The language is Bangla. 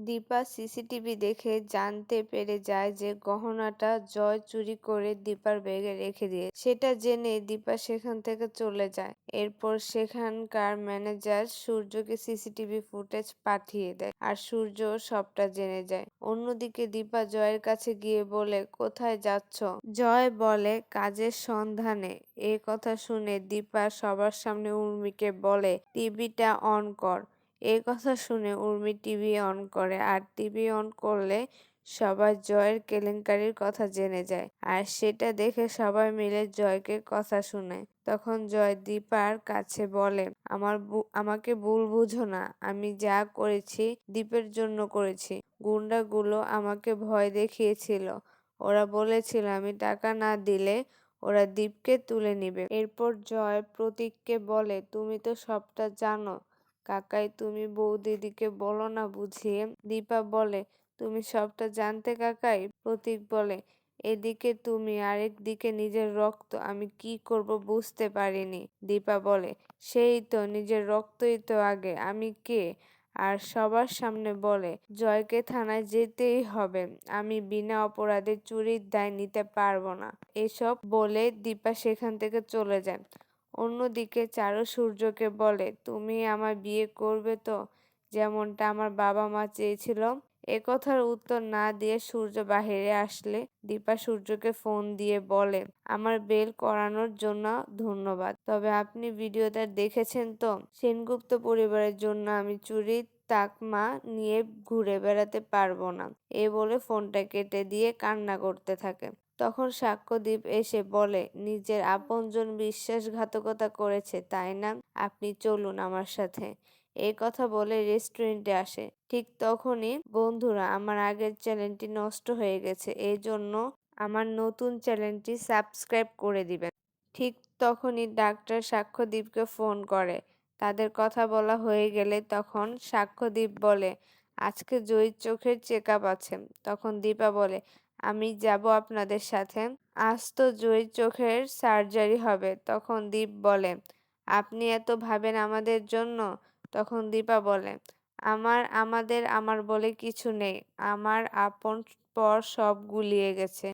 দীপা সিসিটিভি দেখে জানতে পেরে যায় যে গহনাটা জয় চুরি করে দীপার ব্যাগে রেখে দিয়ে সেটা জেনে দীপা সেখান থেকে চলে যায়। এরপর সেখানকার ম্যানেজার সূর্যকে সিসিটিভি ফুটেজ পাঠিয়ে দেয় আর সূর্য সবটা জেনে যায়। অন্যদিকে দীপা জয়ের কাছে গিয়ে বলে, কোথায় যাচ্ছ? জয় বলে, কাজের সন্ধানে। এ কথা শুনে দীপা সবার সামনে উর্মিকে বলে, টিভিটা অন কর। এই কথা শুনে উর্মি টিভি অন করে আর টিভি অন করলে সবাই জয়ের কেলেঙ্কারির কথা জেনে যায় আর সেটা দেখে সবাই মিলে জয়কে কথা শুনে। তখন জয় দীপার কাছে বলে, আমাকে ভুল বুঝো না, আমি যা করেছি দীপের জন্য করেছি। গুন্ডাগুলো আমাকে ভয় দেখিয়েছিল, ওরা বলেছিল আমি টাকা না দিলে ওরা দীপকে তুলে নিবে। এরপর জয় প্রতীককে বলে, তুমি তো সবটা জানো কাকাই, তুমি বৌদিদিকে বলো না বুঝিয়ে। দীপা বলে, তুমি সবটা জানতে কাকাই? প্রতীক বলে, এদিকে তুমি আরেক দিকে নিজের রক্ত, আমি কি করব বুঝতে পারিনি। দীপা বলে, সেই তো নিজের রক্তই তো আগে, আমি কে? আর সবার সামনে বলে, জয়কে থানায় যেতেই হবে, আমি বিনা অপরাধে চুরির দায় নিতে পারবো না। এসব বলে দীপা সেখান থেকে চলে যায়। অন্যদিকে চারু সূর্যকে বলে, তুমি আমার বিয়ে করবে তো, যেমনটা আমার বাবা মা চেয়েছিল? এ কথার উত্তর না দিয়ে সূর্য বাহিরে আসলে দীপা সূর্যকে ফোন দিয়ে বলে, আমার বেল করানোর জন্য ধন্যবাদ, তবে আপনি ভিডিওটা দেখেছেন তো? সেনগুপ্ত পরিবারের জন্য আমি চুরির তাকমা নিয়ে ঘুরে বেড়াতে পারবো না। এ বলে ফোনটা কেটে দিয়ে কান্না করতে থাকে। তখন সাক্ষ্যদীপ এসে বলে, নিজের আপনজন বিশ্বাসঘাতকতা করেছে তাই না? আপনি চলুন আমার সাথে। এই কথা বলে রেস্টুরেন্টে আসে। ঠিক তখনই, বন্ধুরা আমার আগের চ্যানেলটি নষ্ট হয়ে গেছে, এই জন্য আমার নতুন চ্যানেলটি সাবস্ক্রাইব করে দিবেন। ঠিক তখনই ডাক্তার সাক্ষ্যদীপকে ফোন করে। তাদের কথা বলা হয়ে গেলে তখন সাক্ষ্যদীপ বলে, আজকে জয়ীর চোখের চেকআপ আছে। তখন দীপা বলে, আমি যাব আপনাদের সাথে। আজ তো জয়ীর চোখের সার্জারি হবে। তখন দীপ বলে, আপনি এত ভাবেন আমাদের জন্য? তখন দীপা বলে, আমার বলে কিছু নেই, আমার আপন পর সব গুলিয়ে গেছে।